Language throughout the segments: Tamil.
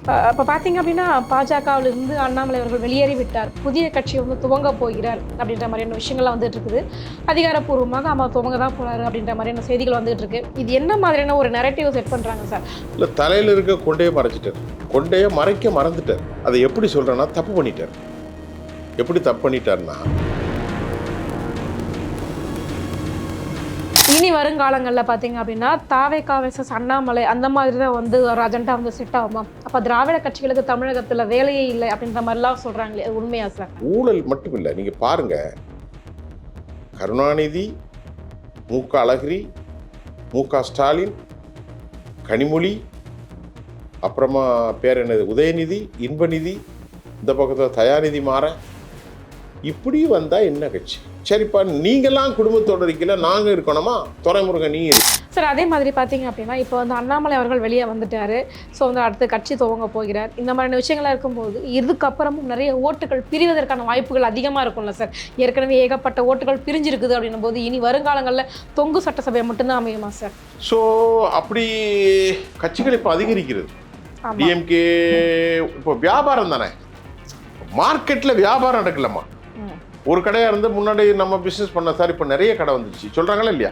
இப்போ பார்த்தீங்க அப்படின்னா பாஜகவிலிருந்து அண்ணாமலை அவர்கள் வெளியேறி விட்டார். புதிய கட்சி வந்து துவங்க போகிறார் அப்படின்ற மாதிரியான விஷயங்கள்லாம் வந்துட்டு இருக்குது. அதிகாரப்பூர்வமாக ஆமாம் துவங்க தான் போறாரு அப்படின்ற மாதிரியான செய்திகள் வந்துட்டு இருக்கு. இது என்ன மாதிரியான ஒரு நெரேட்டிவ் செட் பண்றாங்க சார்? இல்லை, தலையில் இருக்க கொண்டையை மறைச்சிட்டார். கொண்டையை மறைக்க மறந்துட்டார். அதை எப்படி சொல்கிறேன்னா தப்பு பண்ணிட்டார். எப்படி தப்பு பண்ணிட்டார்னா, இனி வருங்காலங்களில் பார்த்தீங்க அப்படின்னா தாவேகா வெர்சஸ் அண்ணாமலை அந்த மாதிரி தான் வந்து ஒரு அஜெண்டா வந்து செட் ஆகுமா? அப்போ திராவிட கட்சிகளுக்கு தமிழகத்தில் வேலையே இல்லை அப்படின்ற மாதிரிலாம் சொல்கிறாங்களே, அது உண்மையா சார்? ஊழல் மட்டும் இல்லை, நீங்கள் பாருங்க, கருணாநிதி, மு.க. அழகிரி, மு.க. ஸ்டாலின், கனிமொழி, அப்புறமா பேர் என்னது, உதயநிதி, இன்பநிதி, இந்த பக்கத்தில் தயாநிதி மாறன், இப்படி வந்தால் என்ன கட்சி? சரிப்பா, நீங்களாம் குடும்பத்தோடு இருக்கல, நாங்கள் இருக்கணுமா? துரைமுருகன் நீ இருக்கு சார். அதே மாதிரி பார்த்தீங்க அப்படின்னா இப்போ வந்து அண்ணாமலை அவர்கள் வெளியே வந்துட்டாரு. ஸோ வந்து அடுத்த கட்சி துவங்க போகிறார். இந்த மாதிரியான விஷயங்கள்லாம் இருக்கும்போது இதுக்கப்புறமும் நிறைய ஓட்டுகள் பிரிவதற்கான வாய்ப்புகள் அதிகமாக இருக்கும்ல சார்? ஏற்கனவே ஏகப்பட்ட ஓட்டுகள் பிரிஞ்சிருக்குது அப்படின்னும் போது இனி வருங்காலங்களில் தொங்கு சட்டசபை மட்டும்தான் அமையுமா சார்? ஸோ அப்படி கட்சிகள் இப்போ அதிகரிக்கிறது. டிஎம்கே இப்போ வியாபாரம் தானே, மார்க்கெட்டில் வியாபாரம் நடக்கலம்மா. ஒரு கடையாக இருந்து முன்னாடி நம்ம பிஸ்னஸ் பண்ண சார், இப்போ நிறைய கடை வந்துச்சு சொல்கிறாங்களா இல்லையா?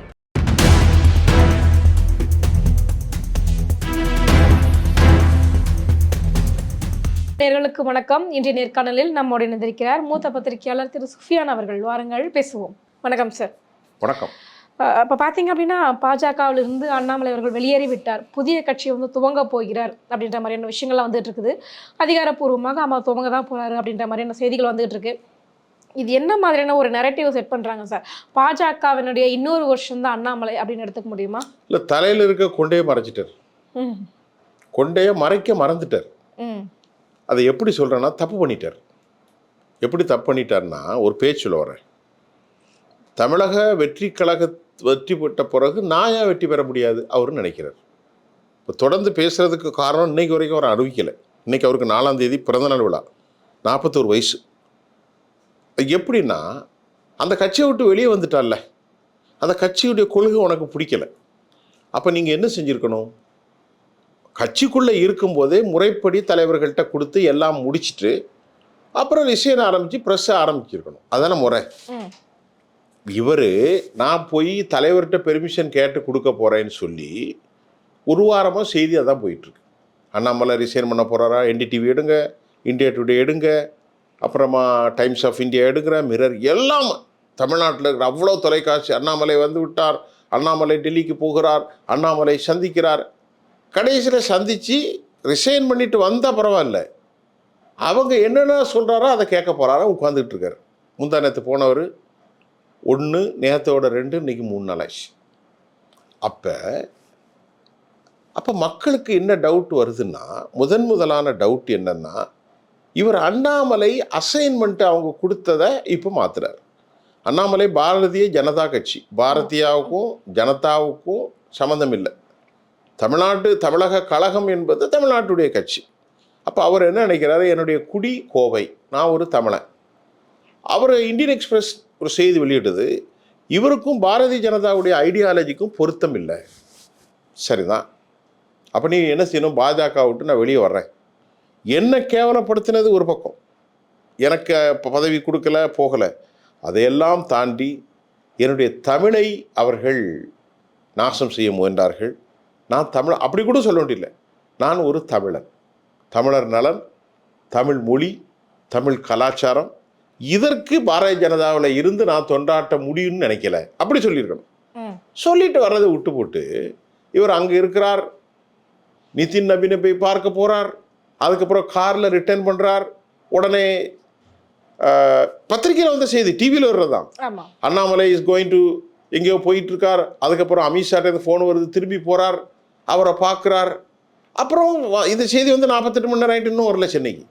நேயர்களுக்கு வணக்கம். இன்றைய நேர்காணலில் நம்மோடு இணைந்திருக்கிறார் மூத்த பத்திரிகையாளர் திரு சுஃபியான் அவர்கள். வாருங்கள் பேசுவோம். வணக்கம் சார். வணக்கம். இப்போ பார்த்தீங்க அப்படின்னா பாஜகவிலிருந்து அண்ணாமலை அவர்கள் வெளியேறி விட்டார். புதிய கட்சி வந்து துவங்க போகிறார் அப்படின்ற மாதிரியான விஷயங்கள்லாம் வந்துட்டு இருக்குது. அதிகாரப்பூர்வமாக ஆமாம் துவங்க தான் போகிறாரு அப்படின்ற மாதிரியான செய்திகள் வந்துட்டு இருக்கு. இது என்ன மாதிரியான ஒரு நெரேட்டிவ் செட் பண்ணுறாங்க சார்? பாஜகவினுடைய இன்னொரு வருஷம் தான் அண்ணாமலை அப்படின்னு எடுத்துக்க முடியுமா? இல்லை, தலையில் இருக்க கொண்டையை மறைச்சிட்டார். கொண்டையை மறைக்க மறந்துட்டார். அதை எப்படி சொல்கிறேன்னா தப்பு பண்ணிட்டார். எப்படி தப்பு பண்ணிட்டார்னா, ஒரு பேச்சில் வரேன். தமிழக வெற்றி கழக வெற்றி பெற்ற பிறகு நான் ஏன் வெற்றி பெற முடியாது அவருன்னு நினைக்கிறார். இப்போ தொடர்ந்து பேசுகிறதுக்கு காரணம் இன்றைக்கு வரைக்கும் அவர் அறிவிக்கலை. இன்றைக்கி அவருக்கு 4ஆம் தேதி பிறந்தநாள் விழா, 41 வயசு. எப்படின்னா, அந்த கட்சியை விட்டு வெளியே வந்துட்டார்ல, அந்த கட்சியுடைய கொள்கை உனக்கு பிடிக்கலை. அப்போ நீங்கள் என்ன செஞ்சுருக்கணும்? கட்சிக்குள்ளே இருக்கும்போதே முறைப்படி தலைவர்கள்ட்ட கொடுத்து எல்லாம் முடிச்சுட்டு அப்புறம் ரிசைன் ஆரம்பித்து ப்ரெஸ்ஸை ஆரம்பிச்சிருக்கணும். அதான முறை. இவர் நான் போய் தலைவர்கிட்ட பெர்மிஷன் கேட்டு கொடுக்க போகிறேன்னு சொல்லி ஒரு வாரமாக செய்தி அதான் போயிட்டுருக்கு. அண்ணாமலை ரிசைன் பண்ண போகிறாரா, என்டிடிவி எடுங்க, இந்தியா டுடே எடுங்க, அப்புறமா டைம்ஸ் ஆஃப் இந்தியா எடுக்கிற, மிரர் எல்லாம் தமிழ்நாட்டில் இருக்கிற அவ்வளோ தொலைக்காட்சி, அண்ணாமலை வந்து விட்டார், அண்ணாமலை டெல்லிக்கு போகிறார், அண்ணாமலை சந்திக்கிறார். கடைசியில் சந்தித்து ரிசைன் பண்ணிட்டு வந்தால் பரவாயில்ல, அவங்க என்னென்ன சொல்கிறாரோ அதை கேட்க போகிறாரா உட்காந்துக்கிட்டு இருக்கார். முந்தா நேற்று போனவர் 1, நேற்றோட 2, இன்றைக்கி 3 நாள் ஆச்சு. அப்போ மக்களுக்கு என்ன டவுட் வருதுன்னா, முதலான டவுட் என்னன்னா, இவர் அண்ணாமலை அசைன்மெண்ட்டு அவங்க கொடுத்ததை இப்போ மாற்றுறார். அண்ணாமலை பாரதிய ஜனதா கட்சி, பாரதியாவுக்கும் ஜனதாவுக்கும் சம்மந்தம் இல்லை. தமிழக கழகம் என்பது தமிழ்நாட்டுடைய கட்சி. அப்போ அவர் என்ன நினைக்கிறாரு, என்னுடைய குடி கோவை, நான் ஒரு தமிழன். அவர் இந்தியன் எக்ஸ்பிரஸ் ஒரு செய்தி வெளியிட்டது, இவருக்கும் பாரதிய ஜனதாவுடைய ஐடியாலஜிக்கும் பொருத்தம் இல்லை. சரிதான். அப்போ நீ என்ன செய்யணும், பாஜக விட்டு நான் வெளியே வர்றேன். என்ன கேவலப்படுத்தினது ஒரு பக்கம், எனக்கு பதவி கொடுக்கல போகலை, அதையெல்லாம் தாண்டி என்னுடைய தமிழை அவர்கள் நாசம் செய்ய முயன்றார்கள். நான் தமிழ் அப்படி கூட சொல்ல வேண்டியில்லை, நான் ஒரு தமிழன், தமிழர் நலன், தமிழ் மொழி, தமிழ் கலாச்சாரம், இதற்கு பாரதிய ஜனதாவில் இருந்து நான் தொண்டாட்ட முடியும்னு நினைக்கல, அப்படி சொல்லியிருக்கணும். சொல்லிட்டு வர்றதை விட்டு போட்டு இவர் அங்கே இருக்கிறார், நிதின் நபினை போய் பார்க்க போகிறார், அதுக்கப்புறம் காரில் ரிட்டர்ன் பண்ணுறார். உடனே பத்திரிகையில் வந்த செய்தி, டிவியில் வர்றது தான், அண்ணாமலை இஸ் கோயிங் டு எங்கேயோ போயிட்டு இருக்கார். அதுக்கப்புறம் அமித்ஷாட்ட ஃபோன் வருது, திரும்பி போகிறார், அவரை பார்க்குறார். அப்புறம் இந்த செய்தி வந்து 48 மணி நேரம் ஆகிட்டு இன்னும் வரல சென்னைக்கு.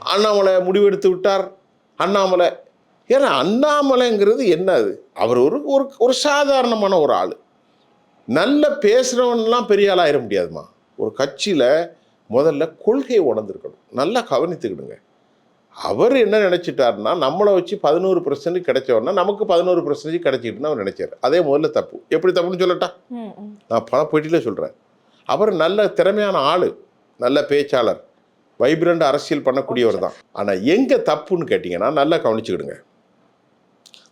அண்ணாமலை முடிவெடுத்து விட்டார். அண்ணாமலை, ஏன்னா அண்ணாமலைங்கிறது என்ன, அது அவர் ஒரு ஒரு சாதாரணமான ஒரு ஆள். நல்ல பேசுகிறவன்லாம் பெரிய ஆளாக ஆயிட முடியாதுமா. ஒரு கட்சியில் முதல்ல கொள்கையை உணர்ந்துருக்கணும். நல்லா கவனித்துக்கிடுங்க. அவர் என்ன நினச்சிட்டாருன்னா, நம்மளை வச்சு 11% கிடைச்சவொன்னா நமக்கு 11% கிடைச்சிக்கிட்டுன்னு அவர் நினைச்சார். அதே முதல்ல தப்பு. எப்படி தப்புன்னு சொல்லட்டா, நான் பல போட்டியில் சொல்கிறேன். அவர் நல்ல திறமையான ஆள், நல்ல பேச்சாளர், வைப்ரண்ட் அரசியல் பண்ணக்கூடியவர் தான். ஆனால் எங்கே தப்புன்னு கேட்டிங்கன்னா நல்லா கவனிச்சுக்கிடுங்க.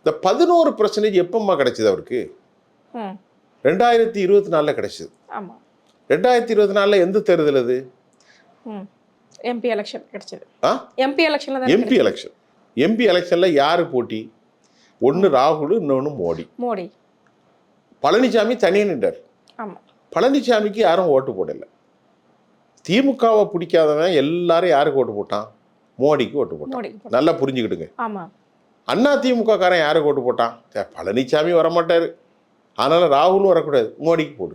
இந்த 11% எப்பம்மா கிடைச்சிது அவருக்கு? 2024 கிடைச்சிது. 2024 எந்த தேர்தல் அது? எம்பி எலெக்ஷன் கிடைச்சது. எம்பி எலெக்ஷன்ல தான். எம்பி எலெக்ஷன்ல யாரு போட்டி? ஒன்று ராகுல், இன்னொன்று மோடி. பழனிசாமி தனியே நின்றார். பழனிசாமிக்கு யாரும் ஓட்டு போடல. திமுகவை பிடிக்காதவன் எல்லாரும் யாருக்கு ஓட்டு போட்டான்? மோடிக்கு ஓட்டு போட்டான். நல்லா புரிஞ்சுக்கிடுங்க. அண்ணா திமுக காரன் யாருக்கு ஓட்டு போட்டான்? பழனிசாமி வரமாட்டாரு, அதனால ராகுலும் வரக்கூடாது, மோடிக்கு போடு.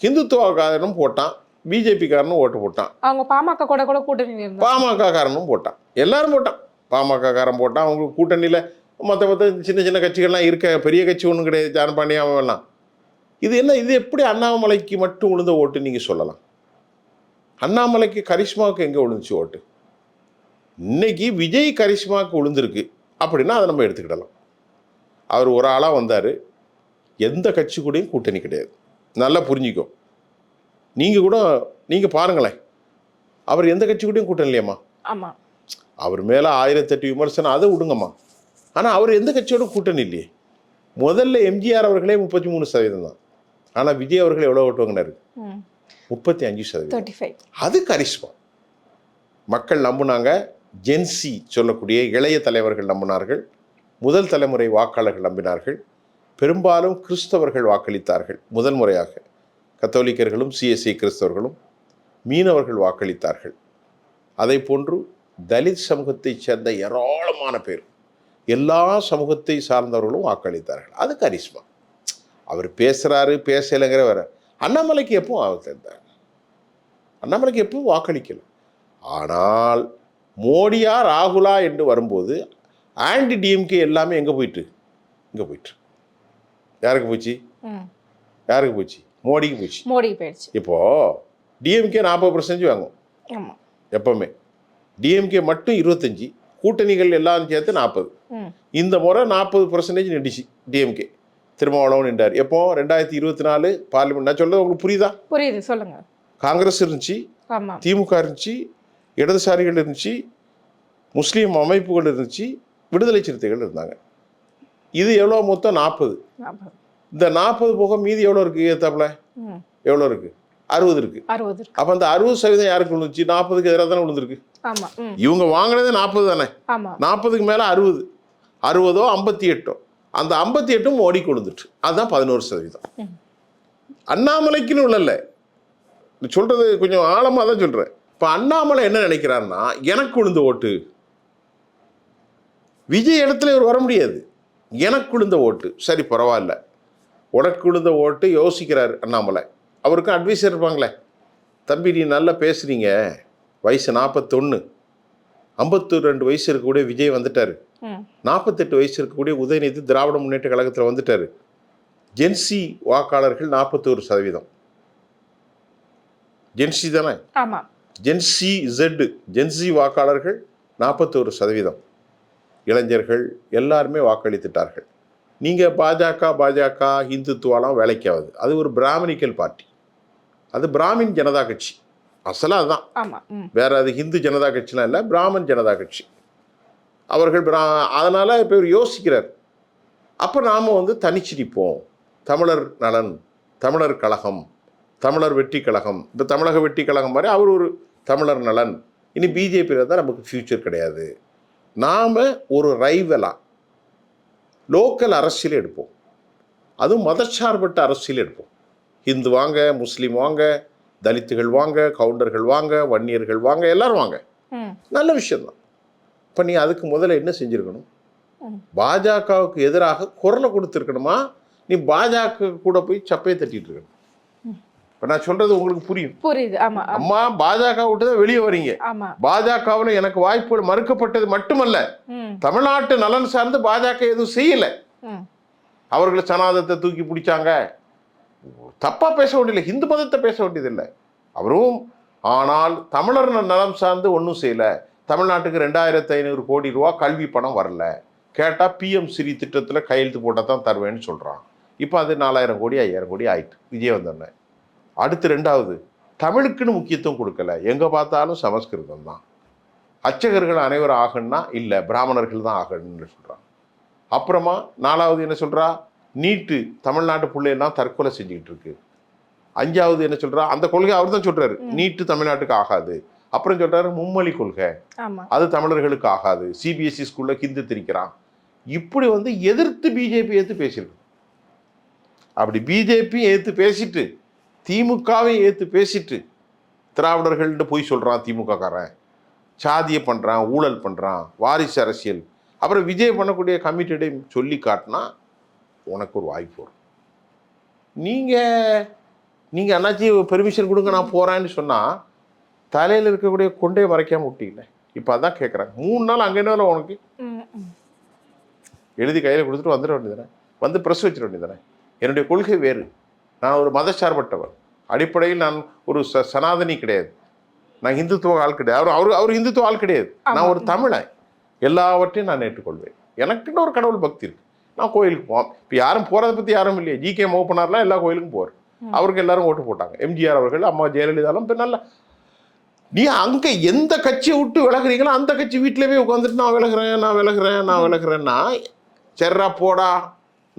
ஹிந்துத்துவக்காரனும் போட்டான், பிஜேபி காரனும் ஓட்டு போட்டான், அவங்க பாமக கூட கூட்டணி, பாமக காரனும் போட்டான், எல்லாரும் போட்டான். பாமக காரன் போட்டான். அவங்களுக்கு கூட்டணியில் மற்ற சின்ன சின்ன கட்சிகள்லாம் இருக்க, பெரிய கட்சி ஒன்றும் கிடையாது. ஜான்பாண்டி அவெல்லாம் இது என்ன? இது எப்படி அண்ணாமலைக்கு மட்டும் விழுந்த ஓட்டு நீங்கள் சொல்லலாம்? அண்ணாமலைக்கு கரிஷ்மாவுக்கு எங்கே விழுந்துச்சு ஓட்டு? இன்னைக்கு விஜய் கரிஷ்மாவுக்கு விழுந்திருக்கு அப்படின்னா அதை நம்ம எடுத்துக்கிடலாம். அவர் ஒரு ஆளாக வந்தார், எந்த கட்சி கூடயும் கூட்டணி கிடையாது. நல்லா புரிஞ்சிக்கும். நீங்கள் பாருங்களேன், அவர் எந்த கட்சி கூடயும் கூட்டணி இல்லையம்மா. அவர் மேலே 1008 விமர்சனம், அதை விடுங்கம்மா. ஆனால் அவர் எந்த கட்சியோட கூட்டணி இல்லையே. முதல்ல எம்ஜிஆர் அவர்களே 33% தான். ஆனால் விஜய் அவர்கள் எவ்வளோ ஓட்டு வாங்கினாரு? 35%. அது கரிஷ்மா. மக்கள் நம்பினாங்க. ஜென்சி சொல்லக்கூடிய இளைய தலைவர்கள் நம்பினார்கள். முதல் தலைமுறை வாக்காளர்கள் நம்பினார்கள். பெரும்பாலும் கிறிஸ்தவர்கள் வாக்களித்தார்கள். முதல் முறையாக கத்தோலிக்கர்களும் சிஎஸ்ஐ கிறிஸ்தவர்களும் மீனவர்கள் வாக்களித்தார்கள். அதை போன்று தலித் சமூகத்தைச் சேர்ந்த ஏராளமான பேர், எல்லா சமூகத்தை சார்ந்தவர்களும் வாக்களித்தார்கள். அது கரிஷ்மா. அவர் பேசுகிறாரு பேசலைங்கிற வர. அண்ணாமலைக்கு எப்பவும் ஆகுது, அண்ணாமலைக்கு எப்பவும் வாக்களிக்கல. ஆனால் மோடியா ராகுலா என்று வரும்போது ஆன்டி டிஎம்கே எல்லாமே எங்கே போயிட்டு? இங்கே போயிட்டு யாருக்கு போச்சு? மோடிக்கு போயிடுச்சு. இப்போ டிஎம்கே 40% வாங்கும் எப்பவுமே. டிஎம்கே மட்டும் 25, கூட்டணிகள் எல்லாரும் சேர்த்து 40. இந்த முறை 40% நின்றுச்சு டிஎம்கே. திருமாவளவன் நின்றார். எப்போ? 2024 பார்லிமெண்ட். நான் சொல்றது உங்களுக்கு புரியுதா? புரியுது, சொல்லுங்க. காங்கிரஸ் இருந்துச்சு, திமுக இருந்துச்சு, இடதுசாரிகள் இருந்துச்சு, முஸ்லீம் அமைப்புகள் இருந்துச்சு, விடுதலை சிறுத்தைகள் இருந்தாங்க. இது எவ்வளோ? மொத்தம் 40. இந்த 40 போக மீதி எவ்வளோ இருக்கு? ஏத்தாப்புல எவ்வளோ இருக்கு? 60 இருக்கு. அப்போ அந்த 60% யாருக்கு விழுந்துச்சு? 40க்கு எதிராக தானே விழுந்திருக்கு. இவங்க வாங்கினதே 40 தானே. 40க்கு மேலே 60, 60ஓ 58ஓ, அந்த 58 மோடிக்கு விழுந்துட்டு, அதுதான் 11%. அண்ணாமலைக்குன்னு உள்ளல சொல்றது, கொஞ்சம் ஆழமாக தான் சொல்கிறேன். இப்போ அண்ணாமலை என்ன நினைக்கிறாருன்னா, எனக்கு விழுந்த ஓட்டு விஜய் இடத்துல இவர் வர முடியாது, எனக்கு விழுந்த ஓட்டு சரி பரவாயில்ல, உனக்கு விழுந்த ஓட்டு யோசிக்கிறார் அண்ணாமலை. அவருக்கும் அட்வைசர் இருப்பாங்களே, தம்பி நீ நல்லா பேசுறீங்க, வயசு 41, 52 வயசு இருக்கக்கூடிய விஜய் வந்துட்டார், 48 வயசு இருக்கக்கூடிய உதயநிதி திராவிட முன்னேற்ற கழகத்தில் வந்துட்டார். ஜென்சி வாக்காளர்கள் 41%. ஜென்சி தானே? ஜென்சி ஜென்சி வாக்காளர்கள் 41%. இளைஞர்கள் எல்லாருமே வாக்களித்துட்டார்கள். நீங்கள் பாஜக இந்துத்துவாலாம் வேலைக்காவது. அது ஒரு பிராமணிக்கல் பார்ட்டி, அது பிராமின் ஜனதா கட்சி. அசலாக அதுதான், வேற அது ஹிந்து ஜனதா கட்சிலாம் இல்லை, பிராமன் ஜனதா கட்சி. அவர்கள் அதனால் இப்போ இவர் யோசிக்கிறார், அப்போ நாம் தனிச்சு நிற்போம், தமிழர் நலன், தமிழர் கழகம், தமிழர் வெற்றி கழகம், இப்போ தமிழக வெற்றி கழகம் மாதிரி அவர் ஒரு தமிழர் நலன். இனி பிஜேபியில் தான் நமக்கு ஃப்யூச்சர் கிடையாது, நாம் ஒரு ரைவலாக லோக்கல் அரசியல் எடுப்போம், அதுவும் மதச்சார்பற்ற அரசியல் எடுப்போம். ஹிந்து வாங்க, முஸ்லீம் வாங்க, தலித்துகள் வாங்க, கவுண்டர்கள் வாங்க, வன்னியர்கள் வாங்க, எல்லாரும் வாங்க, நல்ல விஷயம்தான். இப்போ நீ அதுக்கு முதல்ல என்ன செஞ்சுருக்கணும்? பாஜகவுக்கு எதிராக குரலை கொடுத்துருக்கணுமா? நீ பாஜக கூட போய் சப்பையை தட்டிட்டு இருக்கணும். இப்போ நான் சொல்றது உங்களுக்கு புரியுது? அம்மா பாஜக விட்டு தான் வெளியே வரீங்க. பாஜகவில் எனக்கு வாய்ப்புகள் மறுக்கப்பட்டது மட்டுமல்ல, தமிழ்நாட்டு நலன் சார்ந்து பாஜக எதுவும் செய்யல. அவர்கள் சனாதத்தை தூக்கி பிடிச்சாங்க, தப்பா பேச வேண்டியதில்லை, இந்து மதத்தை பேச வேண்டியதில்லை அவரும். ஆனால் தமிழர் நலம் சார்ந்து ஒன்றும் செய்யல. தமிழ்நாட்டுக்கு 2500 கோடி ரூபா கல்வி பணம் வரல. கேட்டால் பிஎம் ஸ்ரீ திட்டத்தில் கையெழுத்து போட்டால் தான் தருவேன்னு சொல்கிறான். இப்போ அது 4000 கோடி 5000 கோடி ஆயிட்டு விஜய் வந்தோடனே. அடுத்து 2வது தமிழுக்குன்னு முக்கியத்துவம் கொடுக்கல, எங்கே பார்த்தாலும் சமஸ்கிருதம் தான். அர்ச்சகர்கள் அனைவரும் ஆகணும்னா இல்லை, பிராமணர்கள் தான் ஆகணும்னு சொல்கிறான். அப்புறமா 4வது என்ன சொல்கிறா, நீட்டு தமிழ்நாட்டு பிள்ளையெல்லாம் தற்கொலை செஞ்சுக்கிட்டு இருக்கு. 5வது என்ன சொல்கிறா, அந்த கொள்கை அவர் தான் சொல்கிறாரு, நீட்டு தமிழ்நாட்டுக்கு ஆகாது. அப்புறம் சொல்கிறாரு மும்மொழி கொள்கை, அது தமிழர்களுக்கு ஆகாது. சிபிஎஸ்சி ஸ்கூலில் ஹிந்து திணிக்கிறான். இப்படி வந்து எதிர்த்து பிஜேபி ஏற்று பேசியிருக்கு. அப்படி பிஜேபி ஏற்று பேசிட்டு திமுகவை ஏற்று பேசிட்டு திராவிடர்கள்ட்டு போய் சொல்கிறான் திமுக காரன், சாதியை பண்ணுறான், ஊழல் பண்ணுறான், வாரிசு அரசியல். அப்புறம் விஜய் பண்ணக்கூடிய கமிட்டடை சொல்லி காட்டினா உனக்கு ஒரு வாய்ப்பு வரும். நீங்கள் அண்ணாச்சி பெர்மிஷன் கொடுங்க நான் போகிறேன்னு சொன்னால் தலையில் இருக்கக்கூடிய கொண்டே மறைக்காமல் விட்டீங்களே. இப்போ அதான் கேட்குறாங்க. 3 நாள் அங்கே என்ன உனக்கு எழுதி கையில் கொடுத்துட்டு வந்துட வேண்டியதானே, வந்து ப்ரெஸ் வச்சிட வேண்டியதானே. என்னுடைய கொள்கை வேறு, நான் ஒரு மதச்சார்பற்றவர். அடிப்படையில் நான் ஒரு சனாதனி கிடையாது, நான் இந்துத்துவ ஆள் கிடையாது. அவர் இந்துத்துவ ஆள் கிடையாது. நான் ஒரு தமிழன், எல்லாவற்றையும் நான் ஏற்றுக்கொள்வேன். எனக்குன்னு ஒரு கடவுள் பக்தி இருக்கு. நான் கோயிலுக்கு போவேன். இப்போ யாரும் போகிறத பற்றி யாரும் இல்லையே. ஜிகே மூப்பனார்லாம் எல்லா கோயிலுக்கும் போவார். அவருக்கு எல்லாரும் ஓட்டு போட்டாங்க. எம்ஜிஆர் அவர்கள், அம்மா ஜெயலலிதாலும். இப்போ நல்லா நீ அங்கே எந்த கட்சியை விட்டு விலகுறீங்களோ அந்த கட்சி வீட்டிலே போய் உட்காந்துட்டு நான் விலகுறேன்னா சரிடா போடா,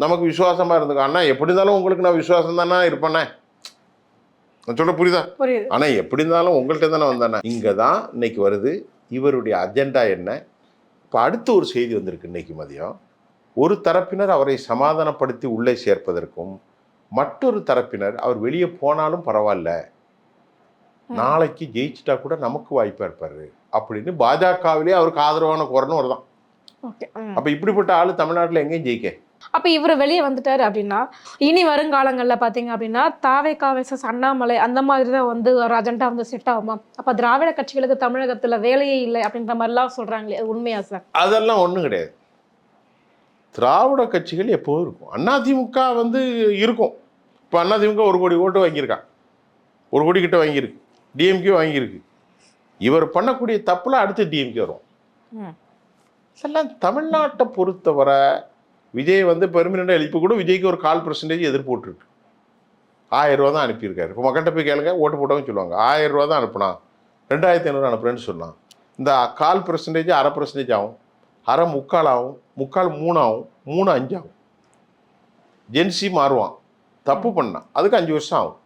நமக்கு விசுவாசமாக இருந்துக்கோ. அண்ணா எப்படி இருந்தாலும் உங்களுக்கு நான் விசுவாசம் தானே இருப்பேனே, நான் சொல்ல புரியுதா? ஆனால் எப்படி இருந்தாலும் உங்கள்கிட்ட தானே வந்தானே. இங்கே தான் இன்னைக்கு வருது இவருடைய அஜெண்டா என்ன. இப்போ அடுத்த ஒரு செய்தி வந்திருக்கு இன்னைக்கு மதியம். ஒரு தரப்பினர் அவரை சமாதானப்படுத்தி உள்ளே சேர்ப்பதற்கும், மற்றொரு தரப்பினர் அவர் வெளியே போனாலும் பரவாயில்ல, நாளைக்கு ஜெயிச்சிட்டா கூட நமக்கு வாய்ப்பாக இருப்பார் அப்படின்னு பாஜகவிலே அவருக்கு ஆதரவான குரலும் வருதான். அப்போ இப்படிப்பட்ட ஆள் தமிழ்நாட்டில் எங்கேயும் ஜெயிக்க. அப்போ இவர் வெளியே வந்துட்டார் அப்படின்னா இனி வருங்காலங்களில் பார்த்தீங்க அப்படின்னா தாவேகா வெர்சஸ் அண்ணாமலை அந்த மாதிரி தான் வந்து ஒரு அஜெண்டா வந்து செட் ஆகுமா? அப்போ திராவிட கட்சிகளுக்கு தமிழகத்தில் வேலையே இல்லை அப்படின்ற மாதிரிலாம் சொல்கிறாங்களே, அது உண்மையா சார்? அதெல்லாம் ஒன்றும் கிடையாது. திராவிட கட்சிகள் எப்போதும் இருக்கும். அதிமுக வந்து இருக்கும். இப்போ அதிமுக 1 கோடி ஓட்டு வாங்கியிருக்கான், 1 கோடி கிட்ட வாங்கியிருக்கு. டிஎம்கே வாங்கியிருக்கு. இவர் பண்ணக்கூடிய தப்புல அடுத்து டிஎம்கே வரும். இதெல்லாம் தமிழ்நாட்டை பொறுத்தவரை விஜய் வந்து பெர்மனண்டாக இப்போ கூட விஜய்க்கு ஒரு 4% எதிர்ப்பு போட்டுருக்கு. 1000 ரூபா தான் அனுப்பியிருக்காரு. இப்போ மக்கள்கிட்ட போய் கேளுங்க, ஓட்டு போட்டவங்க சொல்லுவாங்க 1000 ரூபா தான் அனுப்புனா, 2500 அனுப்புறேன்னு சொன்னான். இந்த 4% 1/2% ஆகும், 1/2 முக்கால் ஆகும், முக்கால் 3 ஆகும், 3 5 ஆகும். ஜென்சி மாறுவான், தப்பு பண்ணான், அதுக்கு 5 வருஷம் ஆகும்.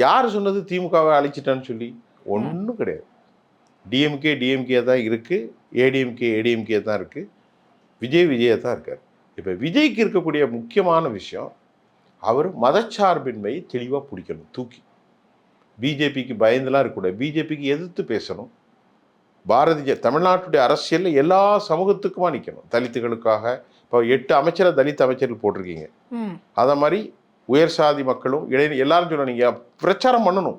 யார் சொன்னது திமுகவை அழிச்சிட்டான்னு சொல்லி? ஒன்றும் கிடையாது. டிஎம்கே தான் இருக்குது, ஏடிஎம்கே தான் இருக்குது, விஜய் தான் இருக்கார். இப்போ விஜய்க்கு இருக்கக்கூடிய முக்கியமான விஷயம், அவர் மதச்சார்பின்மை தெளிவாக பிடிக்கணும். தூக்கி பிஜேபிக்கு பயந்துலாம் இருக்கக்கூடாது, பிஜேபிக்கு எதிர்த்து பேசணும். தமிழ்நாட்டுடைய அரசியலில் எல்லா சமூகத்துக்குமா நிற்கணும். தலித்துகளுக்காக இப்போ 8 அமைச்சரை தலித் அமைச்சர்கள் போட்டிருக்கீங்க. அதை மாதிரி உயர் சாதி மக்களும் எல்லாரும் சொல்ல நீங்கள் பிரச்சாரம் பண்ணணும்.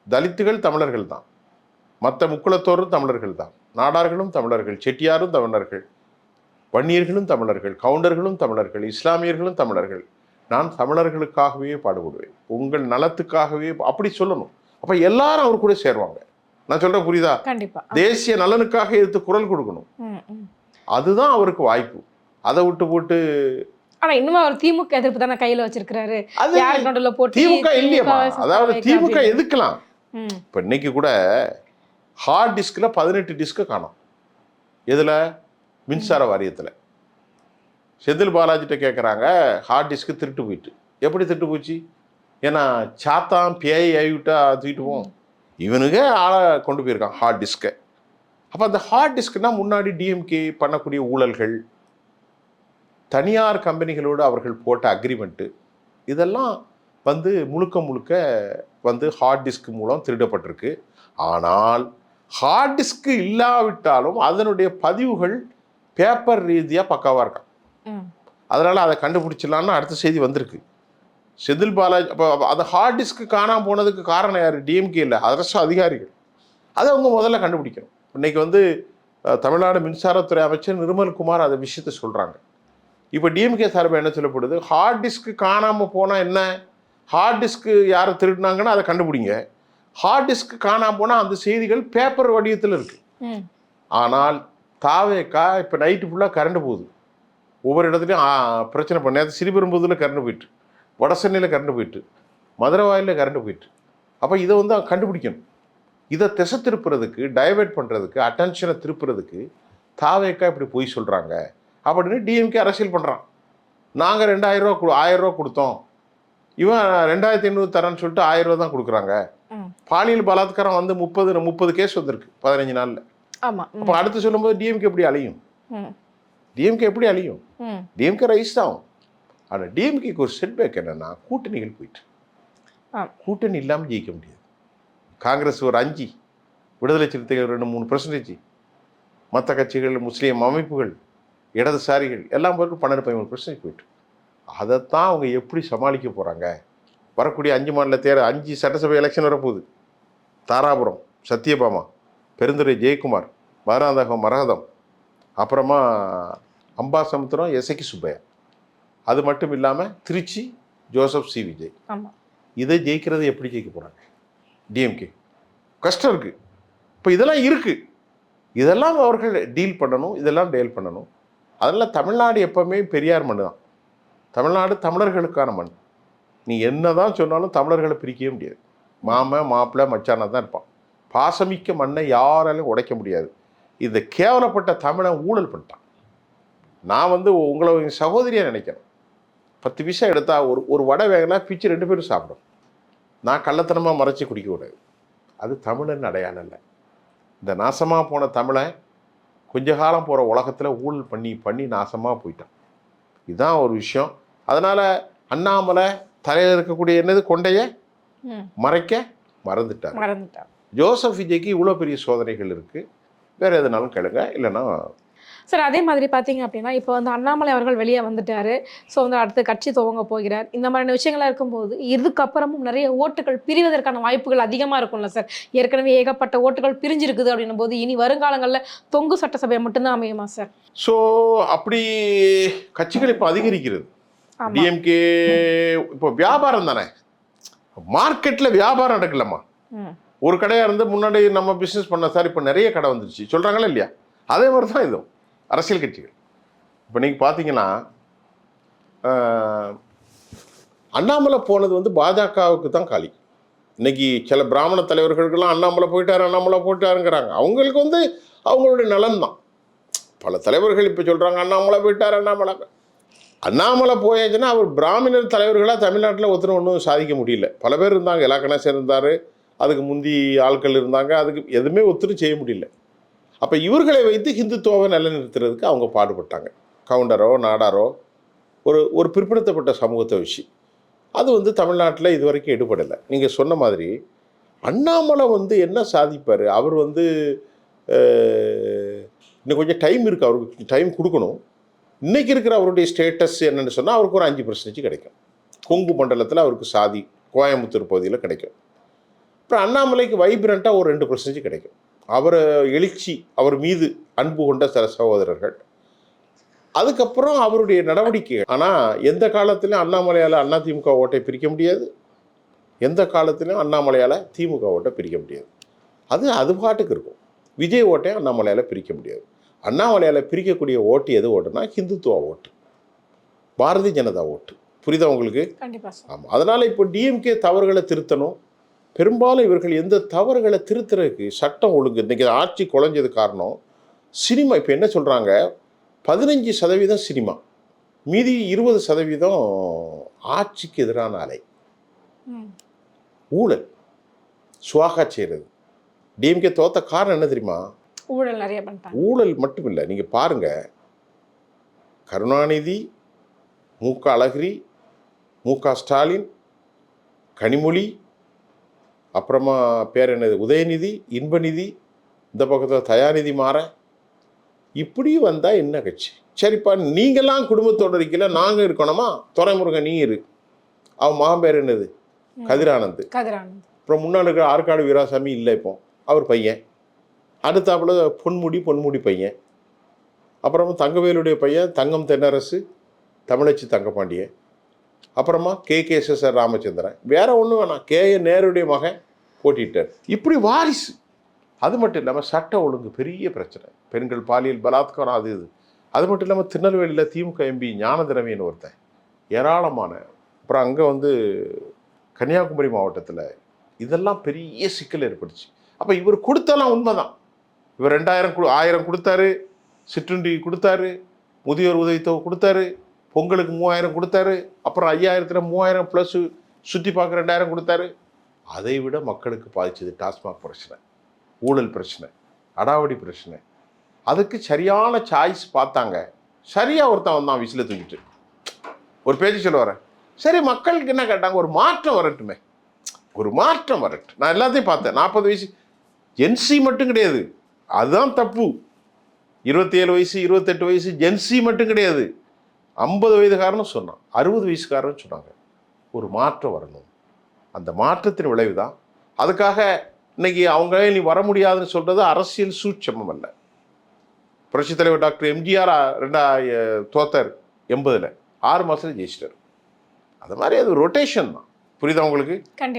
தலித்துகள் தமிழர்கள் தான், மற்ற முக்குளத்தோரும் தமிழர்கள் தான், நாடார்களும் தமிழர்கள், செட்டியாரும் தமிழர்கள், வன்னியர்களும் தமிழர்கள், கவுண்டர்களும் தமிழர்கள், இஸ்லாமியர்களும் தமிழர்கள். நான் தமிழர்களுக்காகவே பாடுபடுவேன், உங்கள் நலத்துக்காகவே, அப்படி சொல்லணும். அப்போ எல்லாரும் அவர் கூட சேருவாங்க. நான் சொல்கிறேன் புரியுதா? கண்டிப்பா. தேசிய நலனுக்காக எடுத்து குரல் கொடுக்கணும். அதுதான் அவருக்கு வாய்ப்பு. அதை விட்டு போட்டு ஆனா இன்னும் அவர் திமுக எதிர்ப்பு தானே கையில வச்சிருக்கிறாரு. திமுக இல்லையம்மா, அதாவது திமுக எதுக்கலாம். இப்போ இன்னைக்கு கூட ஹார்ட் டிஸ்கில் 18 டிஸ்கை காணோம். எதில்? மின்சார வாரியத்தில். செந்தில் பாலாஜிட்ட கேட்குறாங்க, ஹார்ட் டிஸ்க்கு திருட்டு போயிட்டு. எப்படி திருட்டு போச்சு? ஏன்னா சாத்தான் பேய் ஆகிவிட்டா தூக்கிட்டுவோம், இவனுங்க ஆளை கொண்டு போயிருக்கான் ஹார்ட் டிஸ்கை. அப்போ அந்த ஹார்ட் டிஸ்க்குனா முன்னாடி டிஎம்கே பண்ணக்கூடிய ஊழல்கள், தனியார் கம்பெனிகளோடு அவர்கள் போட்ட அக்ரிமெண்ட்டு, இதெல்லாம் வந்து முழுக்க வந்து ஹார்ட் டிஸ்க் மூலம் திருடப்பட்டிருக்கு. ஆனால் ஹார்ட் டிஸ்க்கு இல்லாவிட்டாலும் அதனுடைய பதிவுகள் பேப்பர் ரீதியாக பக்காவாக இருக்கான். அதனால் அதை கண்டுபிடிச்சிடலான்னு அடுத்த செய்தி வந்திருக்கு. செந்தில் பாலாஜி அப்போ அந்த ஹார்ட் டிஸ்க்கு காணாமல் போனதுக்கு காரணம் யார்? டிஎம்கே இல்லை, அரசு அதிகாரிகள். அதை அவங்க முதல்ல கண்டுபிடிக்கணும். இன்றைக்கி வந்து தமிழ்நாடு மின்சாரத்துறை அமைச்சர் நிர்மல்குமார் அந்த விஷயத்தை சொல்கிறாங்க. இப்போ டிஎம்கே சார்பாக என்ன சொல்லப்படுது? ஹார்ட் டிஸ்க்கு காணாமல் போனால் என்ன, ஹார்ட் டிஸ்க்கு யாரை திருடினாங்கன்னா அதை கண்டுபிடிங்க. ஹார்ட் டிஸ்க்கு காணாமல் போனால் அந்த செய்திகள் பேப்பர் வடிவத்தில் இருக்குது. ஆனால் தாவேக்கா இப்போ நைட்டு ஃபுல்லாக கரண்ட் போகுது, ஒவ்வொரு இடத்துலையும் பிரச்சனை பண்ணி. அது ஸ்ரீபெரும்புதூரில் கரண்ட் போயிட்டு, வடசென்னையில் கரண்ட் போயிட்டு, மதுரை வாயிலில் கரண்ட் போயிட்டு. அப்போ இதை வந்து அவன் கண்டுபிடிக்கணும். இதை திசை திருப்புறதுக்கு, டைவெர்ட் பண்ணுறதுக்கு, அட்டென்ஷனை திருப்புறதுக்கு தாவேக்கா இப்படி பொய் சொல்கிறாங்க அப்படின்னு டிஎம்கே அரசியல் பண்ணுறான். நாங்கள் 1000 ரூபா கொடுத்தோம், இவன் 2500 தரேன்னு சொல்லிட்டு 1000 ரூபா தான் கொடுக்குறாங்க. பாலியல் பலாத்காரம் வந்து 30 கேஸ் வந்திருக்கு 15 நாளில். அப்போ அடுத்து சொல்லும்போது டிஎம்கே எப்படி அழியும்? டிஎம்கே எப்படி அழியும்? டிஎம்கே ரைஸ் தான். ஆனால் டிஎம்கேக்கு ஒரு செட்பேக் என்னன்னா, கூட்டணிகள் போயிட்டு கூட்டணி இல்லாமல் ஜெயிக்க முடியாது. காங்கிரஸ் ஒரு 5, விடுதலை சிறுத்தைகள் 2-3%, மற்ற கட்சிகள், முஸ்லீம் அமைப்புகள், இடதுசாரிகள் எல்லாம் போயிட்டு 12-13% போயிட்டு. அதைத்தான் அவங்க எப்படி சமாளிக்க போகிறாங்க? வரக்கூடிய 5 மாநில தேர்தல், 5 சட்டசபை எலெக்ஷன் வரப்போகுது. தாராபுரம் சத்யபாமா, பெருந்துறை ஜெயக்குமார், மதுராந்தகம் மரகதம், அப்புறமா அம்பாசமுத்திரம் எசக்கி சுப்பையா, அது மட்டும் இல்லாமல் திருச்சி ஜோசப் சி விஜய். இதை ஜெயிக்கிறது எப்படி ஜெயிக்க போகிறாங்க டிஎம்கே? கஷ்டம் இருக்குது. இப்போ இதெல்லாம் இருக்குது, இதெல்லாம் அவர்கள் டீல் பண்ணணும், இதெல்லாம் டீல் பண்ணணும். அதனால் தமிழ்நாடு எப்போவுமே பெரியார் மண் தான். தமிழ்நாடு தமிழர்களுக்கான மண். நீ என்ன தான் சொன்னாலும் தமிழர்களை பிரிக்கவே முடியாது. மாமன் மாப்பிள்ளை மச்சானா தான் இருப்பான். பாசமிக்க மண்ணை யாராலையும் உடைக்க முடியாது. இந்த கேவலப்பட்ட தமிழை ஊழல் பண்ணிட்டான். நான் வந்து உங்களை சகோதரியாக நினைக்கிறேன். 10 விஷயம் எடுத்தால் ஒரு வடை வேகனா பிச்சு 2 பேரும் சாப்பிடும். நான் கள்ளத்தனமாக மறைச்சி குடிக்கக்கூடாது. அது தமிழன் அடையாளம் இல்லை. இந்த நாசமாக போன தமிழன் கொஞ்ச காலம் போகிற உலகத்தில் ஊழல் பண்ணி நாசமாக போயிட்டான். இதுதான் ஒரு விஷயம். அதனால் அண்ணாமலை தலையில் இருக்கக்கூடிய என்னது கொண்டைய மறைக்க மறந்துட்டார். ஜோசப் விஜய்க்கு இவ்வளோ பெரிய சோதனைகள் இருக்குது. வேறு எதுனாலும் கேளுங்க, இல்லைன்னா சார். அதே மாதிரி பார்த்தீங்க அப்படின்னா, இப்போ வந்து அண்ணாமலை அவர்கள் வெளியே வந்துட்டார். ஸோ வந்து அடுத்து கட்சி துவங்க போகிறார். இந்த மாதிரியான விஷயங்கள்லாம் இருக்கும்போது இதுக்கப்புறமும் நிறைய ஓட்டுகள் பிரிவதற்கான வாய்ப்புகள் அதிகமாக இருக்கும்ல சார். ஏற்கனவே ஏகப்பட்ட ஓட்டுகள் பிரிஞ்சிருக்குது அப்படின்னும் போது இனி வருங்காலங்களில் தொங்கு சட்டசபை மட்டும்தான் அமையுமா சார்? ஸோ அப்படி கட்சிகள் இப்போ அதிகரிக்கிறது. டிஎம்கே இப்போ வியாபாரம் தானே, மார்க்கெட்டில் வியாபாரம் நடக்கலம்மா. ஒரு கடையாக இருந்து முன்னாடி நம்ம பிஸ்னஸ் பண்ண சார், இப்போ நிறைய கடை வந்துருச்சு சொல்கிறாங்களா இல்லையா? அதே மாதிரி தான் இதுவும் அரசியல் கட்சிகள். இப்போ நீங்கள் பார்த்தீங்கன்னா அண்ணாமலை போனது வந்து பாஜகவுக்கு தான் காலி. இன்னைக்கு சில பிராமண தலைவர்களுக்கெல்லாம் அண்ணாமலை போயிட்டாருங்கிறாங்க. அவங்களுக்கு வந்து அவங்களுடைய நலன் தான். பல தலைவர்கள் இப்போ சொல்கிறாங்க அண்ணாமலை போயிட்டார். அண்ணாமலை போயாச்சுன்னா அவர் பிராமணர் தலைவர்களாக தமிழ்நாட்டில் ஒன்றும் சாதிக்க முடியல. பல பேர் இருந்தாங்க, இலக்கணேசன் இருந்தார், அதுக்கு முந்தி ஆட்கள் இருந்தாங்க, அதுக்கு எதுவுமே ஒத்துரும் செய்ய முடியல. அப்போ இவர்களை வைத்து ஹிந்துத்துவாவை நிலைநிறுத்துறதுக்கு அவங்க பாடுபட்டாங்க. கவுண்டரோ நாடாரோ ஒரு பிற்படுத்தப்பட்ட சமூகத்தை வச்சு அது வந்து தமிழ்நாட்டில் இது வரைக்கும் எடுபடலை. நீங்கள் சொன்ன மாதிரி அண்ணாமலை வந்து என்ன சாதிப்பார்? அவர் வந்து இன்னும் கொஞ்சம் டைம் இருக்குது, அவருக்கு டைம் கொடுக்கணும். இன்றைக்கி இருக்கிற அவருடைய ஸ்டேட்டஸ் என்னென்னு சொன்னால் அவருக்கு ஒரு 5% கிடைக்கும். கொங்கு மண்டலத்தில் அவருக்கு சாதி கோயம்புத்தூர் பகுதியில் கிடைக்கும். அப்புறம் அண்ணாமலைக்கு வைப்ரண்ட்டாக ஒரு 2% கிடைக்கும். அவர் எழுச்சி, அவர் மீது அன்பு கொண்ட சில சகோதரர்கள், அதுக்கப்புறம் அவருடைய நடவடிக்கைகள். ஆனால் எந்த காலத்திலையும் அண்ணாமலையால் அதிமுக ஓட்டை பிரிக்க முடியாது, எந்த காலத்திலையும் அண்ணாமலையால் திமுக ஓட்டை பிரிக்க முடியாது. அது பாட்டுக்கு இருக்கும். விஜய் ஓட்டை அண்ணாமலையால் பிரிக்க முடியாது. அண்ணாமலையால் பிரிக்கக்கூடிய ஓட்டு எது ஓட்டுனா ஹிந்துத்துவா ஓட்டு, பாரதிய ஜனதா ஓட்டு. புரியுதா உங்களுக்கு? ஆமாம். அதனால் இப்போ டிஎம்கே தவறுகளை திருத்தணும். பெரும்பாலும் இவர்கள் எந்த தவறுகளை திருத்துறதுக்கு சட்டம் ஒழுங்கு இன்றைக்கி ஆட்சி குறைஞ்சது காரணம் சினிமா. இப்போ என்ன சொல்கிறாங்க, 15% சினிமா, மீதி 20% ஆட்சிக்கு எதிரான அலை, ஊழல், சுவாகா செய்கிறது. டிஎம்கே தோத்த காரணம் என்ன தெரியுமா? ஊழல் நிறைய பண்ணிட்டாங்க. ஊழல் மட்டும் இல்லை, நீங்கள் பாருங்கள், கருணாநிதி, மு.க. அழகிரி, மு.க. ஸ்டாலின், கனிமொழி, அப்புறமா பேர் என்னது உதயநிதி, இன்பநிதி, இந்த பக்கத்தில் தயாநிதி மாற, இப்படி வந்தால் என்ன கட்சி? சரிப்பா, நீங்களாம் குடும்பத்தோடு இருக்கல, நாங்கள் இருக்கணுமா? துரைமுருகன் நீ இரு, அவன் மகன் பேர் என்னது கதிரானந்த். அப்புறம் முன்னாள் இருக்கிற ஆற்காடு வீராசாமி இல்லை, இப்போ அவர் பையன். அடுத்தாப்புல பொன்முடி பையன். அப்புறமா தங்கவேலுடைய பையன் தங்கம் தென்னரசு, தமிழச்சி தங்கப்பாண்டியன். அப்புறமா KKSSR ராமச்சந்திரன். வேற ஒன்றும் வேணாம், KA நேருடைய மகன் போட்டிட்டார். இப்படி வாரிசு. அது மட்டும் இல்லாமல் சட்ட ஒழுங்கு பெரிய பிரச்சனை, பெண்கள் பாலியல் பலாத்காரம், அது அது மட்டும் இல்லாமல் திருநெல்வேலியில் திமுக MP ஞானதிரவின்னு ஒருத்தன், ஏராளமான. அப்புறம் அங்கே வந்து கன்னியாகுமரி மாவட்டத்தில் இதெல்லாம் பெரிய சிக்கல் ஏற்படுச்சு. அப்போ இவர் கொடுத்தலாம் உண்மைதான். இவர் 1000 கொடுத்தாரு, சிற்றுண்டி கொடுத்தாரு, முதியோர் உதவித்தொகை கொடுத்தாரு, பொங்கலுக்கு 3000 கொடுத்தாரு, அப்புறம் 5000ல் 3000 ப்ளஸ் சுற்றி பார்க்க 2000 கொடுத்தாரு. அதை விட மக்களுக்கு பாதிச்சது டாஸ்மாக் பிரச்சனை, ஊழல் பிரச்சனை, அடாவடி பிரச்சனை. அதுக்கு சரியான சாய்ஸ் பார்த்தாங்க. சரியாக ஒருத்தன் வந்தான் விசில தூக்கிட்டு ஒரு பேச்சு சொல்ல வரேன். சரி, மக்களுக்கு என்ன கேட்டாங்க, ஒரு மாற்றம் வரட்டுமே, ஒரு மாற்றம் வரட்டும். நான் எல்லாத்தையும் பார்த்தேன். 40 வயசு ஜென்சி மட்டும் கிடையாது, அதுதான் தப்பு. 27 வயசு 28 வயசு ஜென்சி மட்டும் கிடையாது, 50 வயதுக்காரனும் சொன்னான், 60 வயசுக்காரன்னு சொன்னாங்க. ஒரு மாற்றம் வரணும். அந்த மாற்றத்தின் விளைவு தான். அதுக்காக இன்னைக்கு அவங்களே நீ வர முடியாதுன்னு சொல்றது அரசியல் சூட்சமம் அல்ல. புரட்சித் தலைவர் டாக்டர் எம்ஜிஆர் தோத்தர் 80ல் 6 மாதத்துல ஜெயிச்சிட்டார். அது மாதிரி அது ரொட்டேஷன் தான். புரியுதா உங்களுக்கு?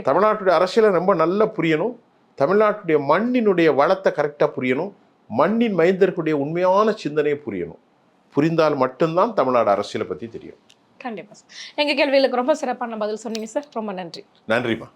தமிழ்நாட்டுடைய அரசியலை ரொம்ப நல்லா புரியணும். தமிழ்நாட்டுடைய மண்ணினுடைய வளத்தை கரெக்டாக புரியணும். மண்ணின் மைந்தர்களுடைய உண்மையான சிந்தனையை புரியணும். புரிந்தால் மட்டும்தான் தமிழ்நாடு அரசியலை பற்றி தெரியும். கண்டிப்பாக சார். எங்கள் கேள்விகளுக்கு ரொம்ப சிறப்பான பதில் சொன்னீங்க சார். ரொம்ப நன்றி. நன்றிம்மா.